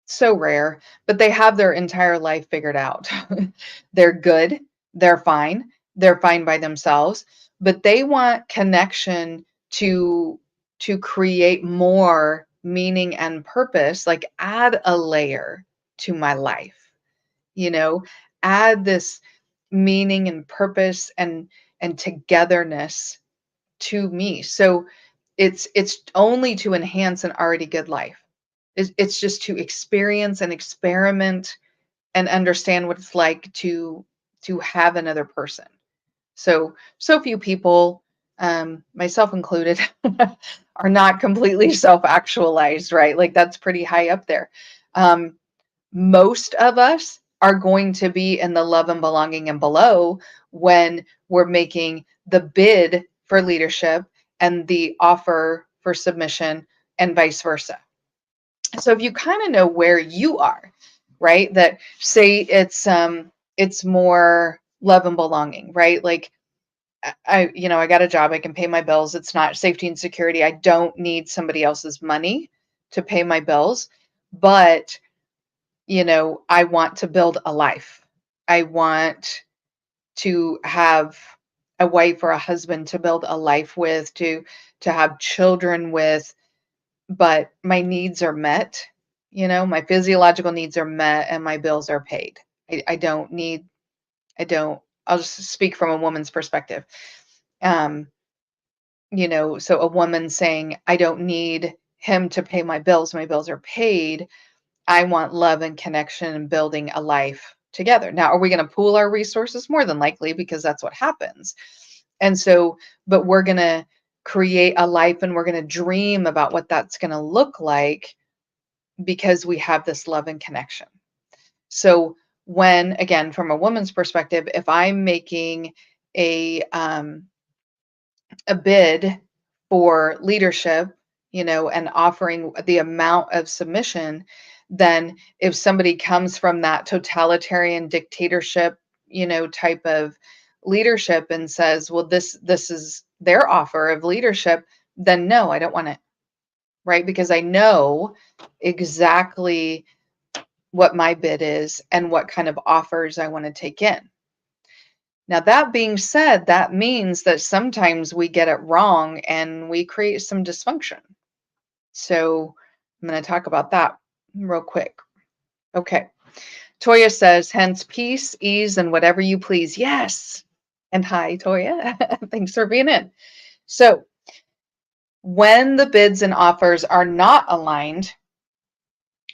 so rare, but they have their entire life figured out. They're good, they're fine by themselves, but they want connection to create more meaning and purpose, like add a layer to my life, you know, add this meaning and purpose and togetherness to me. So it's only to enhance an already good life. It's just to experience and experiment and understand what it's like to have another person. So few people, myself included, are not completely self-actualized, right? Like that's pretty high up there. Um, Most of us are going to be in the love and belonging and below when we're making the bid for leadership and the offer for submission and vice versa. So if you kind of know where you are, right? That say it's more love and belonging, right? Like I got a job, I can pay my bills. It's not safety and security. I don't need somebody else's money to pay my bills, but I want to build a life. I want to have a wife or a husband to build a life with, to have children with, but my needs are met. My physiological needs are met and my bills are paid. I don't need, I don't, I'll just speak from a woman's perspective. Um, so a woman saying, I don't need him to pay my bills are paid. I want love and connection and building a life together. Now, are we going to pool our resources? More than likely, because that's what happens. And so, but we're going to create a life and we're going to dream about what that's going to look like because we have this love and connection. So, when, again, from a woman's perspective, if I'm making a um, a bid for leadership, and offering the amount of submission, then if somebody comes from that totalitarian dictatorship, type of leadership and says, well, this is their offer of leadership, then no, I don't want it, right? Because I know exactly what my bid is and what kind of offers I want to take in. Now, that being said, that means that sometimes we get it wrong and we create some dysfunction. So I'm going to talk about that real quick. Okay. Toya says, hence peace, ease, and whatever you please. Yes. And hi, Toya. Thanks for being in. So when the bids and offers are not aligned,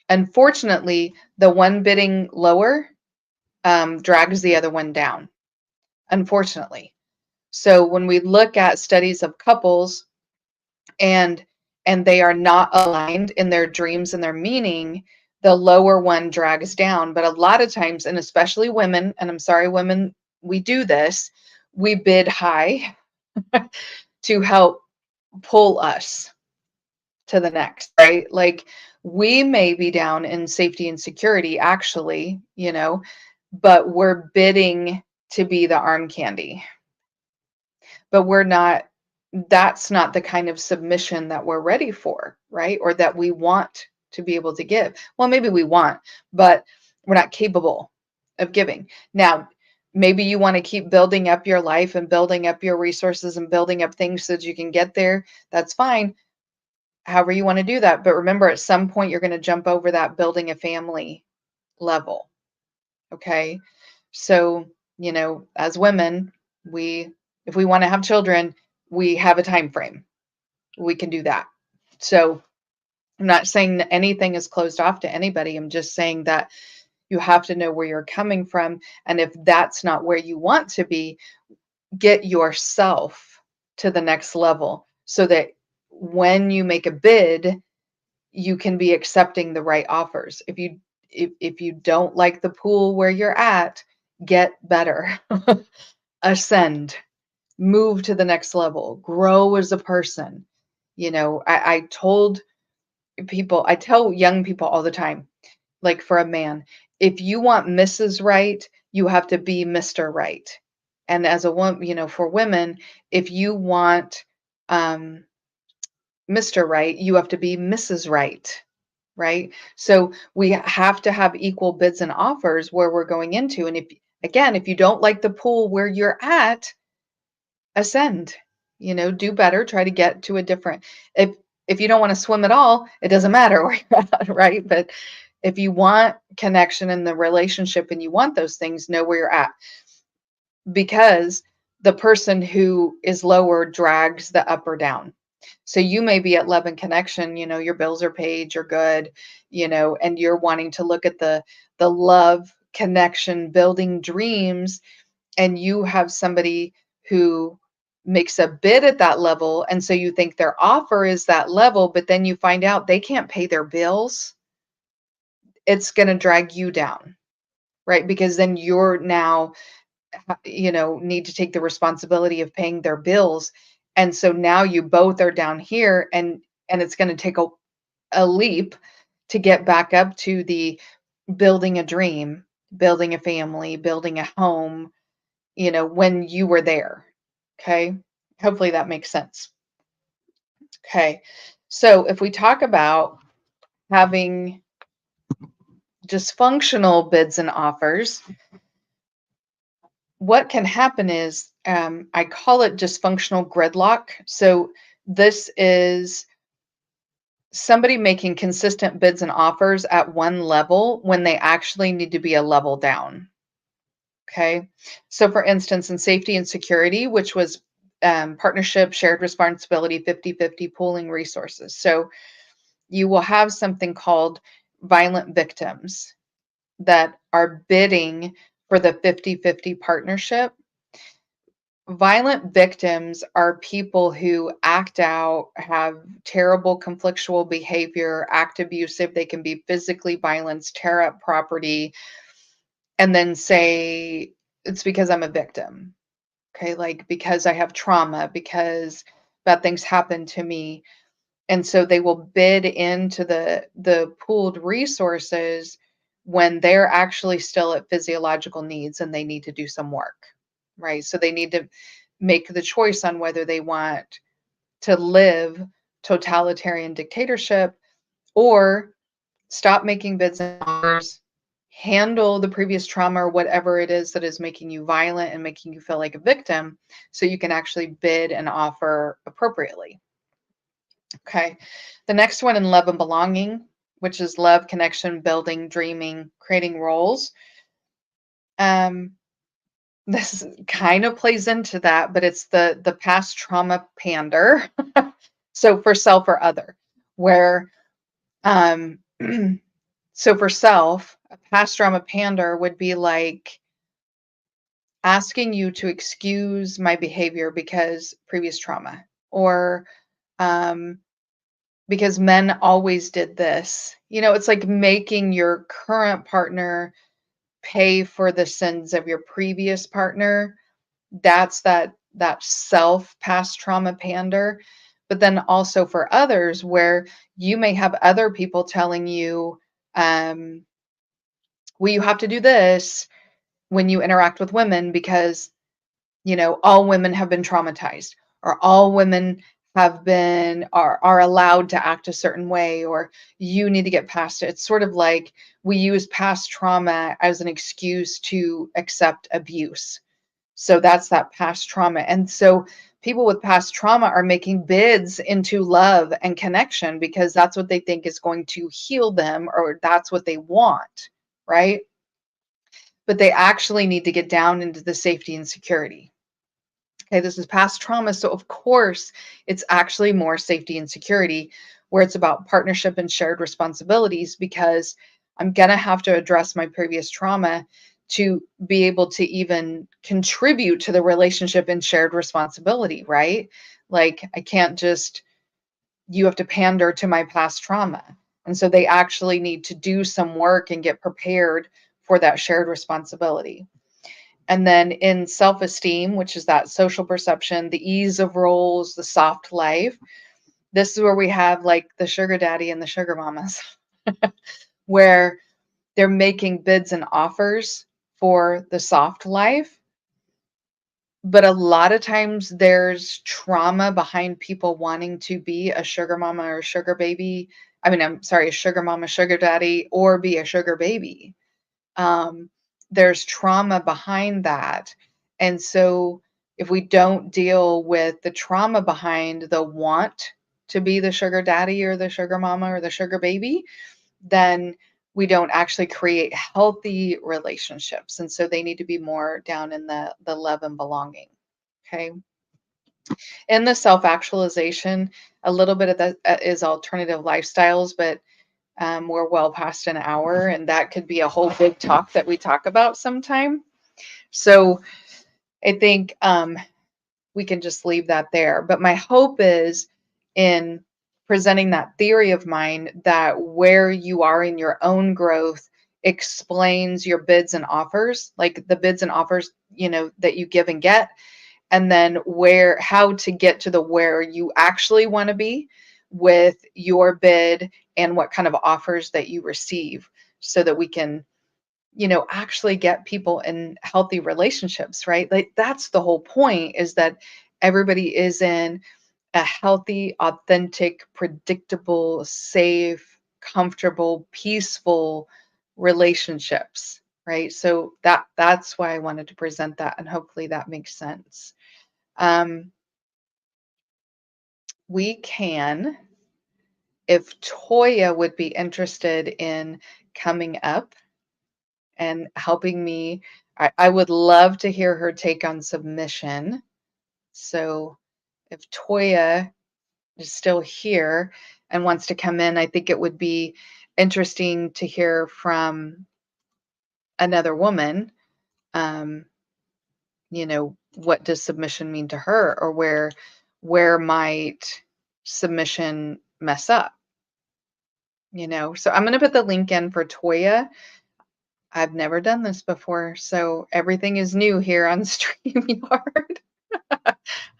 unfortunately, the one bidding lower drags the other one down. Unfortunately. So when we look at studies of couples and they are not aligned in their dreams and their meaning, the lower one drags down. But a lot of times, and especially women, and I'm sorry, women, we do this, we bid high to help pull us to the next, right? Like We may be down in safety and security, actually, but we're bidding to be the arm candy. But we're not, that's not the kind of submission that we're ready for, right? Or that we want to be able to give. Well, maybe we want, but we're not capable of giving. Now, maybe you want to keep building up your life and building up your resources and building up things so that you can get there. That's fine. However you want to do that. But remember, at some point, you're going to jump over that building a family level. Okay. So, as women, if we want to have children, we have a time frame. We can do that. So, I'm not saying that anything is closed off to anybody. I'm just saying that you have to know where you're coming from. And if that's not where you want to be, get yourself to the next level so that when you make a bid, you can be accepting the right offers. If you don't like the pool where you're at, get better. Ascend, move to the next level, grow as a person. I tell young people all the time, like for a man, if you want Mrs. Right, you have to be Mr. Right. And as a woman, for women, if you want um, Mr. Right, you have to be Mrs. Right. Right. So we have to have equal bids and offers where we're going into. And if you don't like the pool where you're at, ascend, do better, try to get to a different, if you don't want to swim at all, it doesn't matter where you're at, right? But if you want connection in the relationship and you want those things, know where you're at, because the person who is lower drags the upper down. So you may be at love and connection, your bills are paid, you're good, and you're wanting to look at the love, connection, building dreams, and you have somebody who makes a bid at that level, and so you think their offer is that level, but then you find out they can't pay their bills. It's going to drag you down, right? Because then you're now need to take the responsibility of paying their bills, and so now you both are down here, and it's going to take a leap to get back up to the building a dream, building a family, building a home, when you were there. Okay. Hopefully that makes sense. Okay. So if we talk about having dysfunctional bids and offers, what can happen is I call it dysfunctional gridlock. So this is somebody making consistent bids and offers at one level when they actually need to be a level down. Okay. So for instance, in safety and security, which was partnership, shared responsibility, 50-50 pooling resources. So you will have something called violent victims that are bidding for the 50-50 partnership. Violent victims are people who act out, have terrible conflictual behavior, act abusive. They can be physically violent, tear up property, and then say, it's because I'm a victim. Okay, like because I have trauma, because bad things happen to me. And so they will bid into the pooled resources when they're actually still at physiological needs and they need to do some work, right? So they need to make the choice on whether they want to live totalitarian dictatorship or stop making bids and offers, handle the previous trauma or whatever it is that is making you violent and making you feel like a victim so you can actually bid and offer appropriately. Okay. The next one in love and belonging, which is love, connection, building, dreaming, creating roles. This kind of plays into that, but it's the past trauma pander. So for self or other, where um so for self, a past trauma pander would be like asking you to excuse my behavior because previous trauma, or um because men always did this. It's like making your current partner pay for the sins of your previous partner. That's that self past trauma pander. but then also for others where you may have other people telling you, um, well, you have to do this when you interact with women because, all women have been traumatized, or all women are allowed to act a certain way, or you need to get past it. It's sort of like we use past trauma as an excuse to accept abuse. So that's that past trauma. And so people with past trauma are making bids into love and connection because that's what they think is going to heal them, or that's what they want, right? But they actually need to get down into the safety and security. Okay, this is past trauma. So, of course, it's actually more safety and security where it's about partnership and shared responsibilities because I'm going to have to address my previous trauma to be able to even contribute to the relationship and shared responsibility, right? Like, I can't just, you have to pander to my past trauma. And so they actually need to do some work and get prepared for that shared responsibility. And then in self esteem, which is that social perception, the ease of roles, the soft life, this is where we have like the sugar daddy and the sugar mamas, where they're making bids and offers for the soft life. But a lot of times there's trauma behind people wanting to be a sugar mama or a sugar baby. I mean, I'm sorry, a sugar mama, sugar daddy, or be a sugar baby. um, there's trauma behind that. And so if we don't deal with the trauma behind the want to be the sugar daddy or the sugar mama or the sugar baby, then we don't actually create healthy relationships. And so they need to be more down in the love and belonging. Okay. In the self actualization, a little bit of that is alternative lifestyles, but we're well past an hour, and that could be a whole big talk that we talk about sometime. So I think we can just leave that there. But my hope is in presenting that theory of mine that where you are in your own growth explains your bids and offers, like the bids and offers, that you give and get, and then how to get to the where you actually want to be with your bid and what kind of offers that you receive so that we can actually get people in healthy relationships, right? Like that's the whole point, is that everybody is in a healthy, authentic, predictable, safe, comfortable, peaceful relationships, right? So that's why I wanted to present that, and hopefully that makes sense. um, we can, if Toya would be interested in coming up and helping me, I would love to hear her take on submission. So if Toya is still here and wants to come in, I think it would be interesting to hear from another woman. Um, what does submission mean to her, or where might submission mess up? So I'm going to put the link in for Toya. I've never done this before, so everything is new here on StreamYard.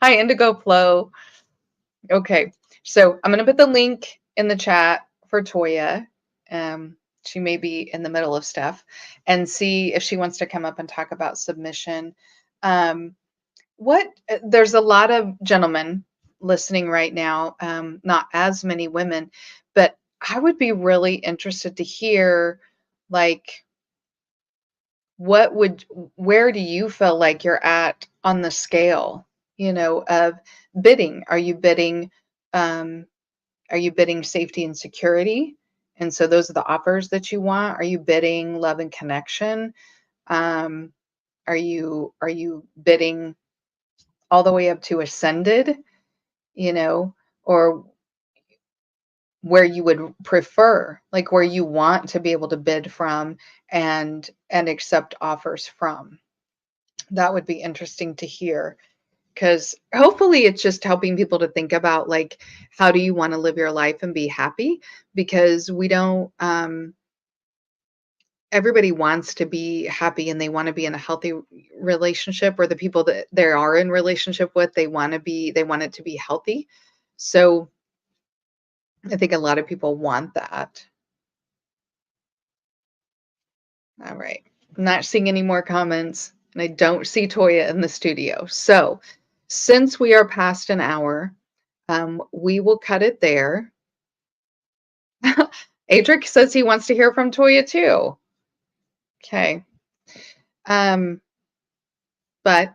Hi, Indigo Flow. Okay, so I'm going to put the link in the chat for Toya. She may be in the middle of stuff, and see if she wants to come up and talk about submission. There's a lot of gentlemen listening right now, not as many women, but I would be really interested to hear, like, where do you feel like you're at on the scale, of bidding? Um, are you bidding safety and security? And so those are the offers that you want. Are you bidding love and connection? Um, are you bidding all the way up to ascended, you know, or where you would prefer, like where you want to be able to bid from and accept offers from? That would be interesting to hear, because hopefully it's just helping people to think about, like, how do you want to live your life and be happy? Because we don't everybody wants to be happy, and they want to be in a healthy relationship, or the people that they are in relationship with, they want it to be healthy. So I think a lot of people want that. All right. I'm not seeing any more comments, and I don't see Toya in the studio. So since we are past an hour, we will cut it there. Adric says he wants to hear from Toya too. Okay. Um, but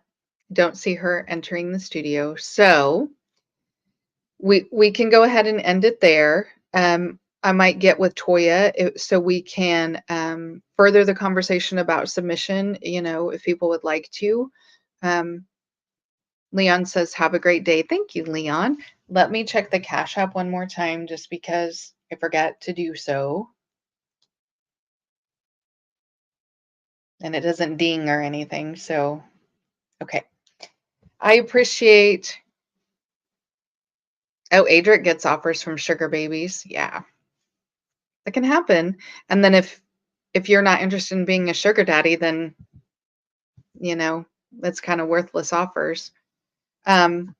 don't see her entering the studio. So we can go ahead and end it there. I might get with Toya so we can further the conversation about submission, if people would like to. Um, Leon says, have a great day. Thank you, Leon. Let me check the Cash App one more time just because I forgot to do so. And it doesn't ding or anything. So, okay. I appreciate. Oh, Adric gets offers from sugar babies. Yeah, that can happen. And then if you're not interested in being a sugar daddy, then that's kind of worthless offers. Um,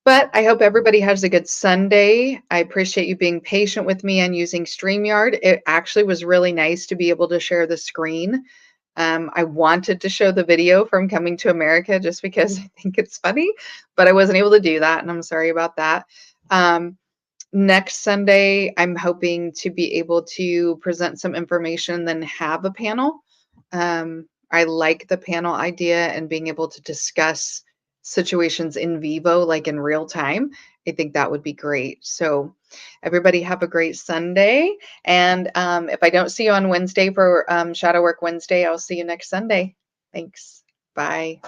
but I hope everybody has a good Sunday. I appreciate you being patient with me and using StreamYard. It actually was really nice to be able to share the screen. I wanted to show the video from Coming to America just because I think it's funny, but I wasn't able to do that, and I'm sorry about that. Next Sunday, I'm hoping to be able to present some information, then have a panel. I like the panel idea and being able to discuss situations in vivo, like in real time. I think that would be great. So, everybody have a great Sunday. And if I don't see you on Wednesday for Shadow Work Wednesday, I'll see you next Sunday. Thanks. Bye.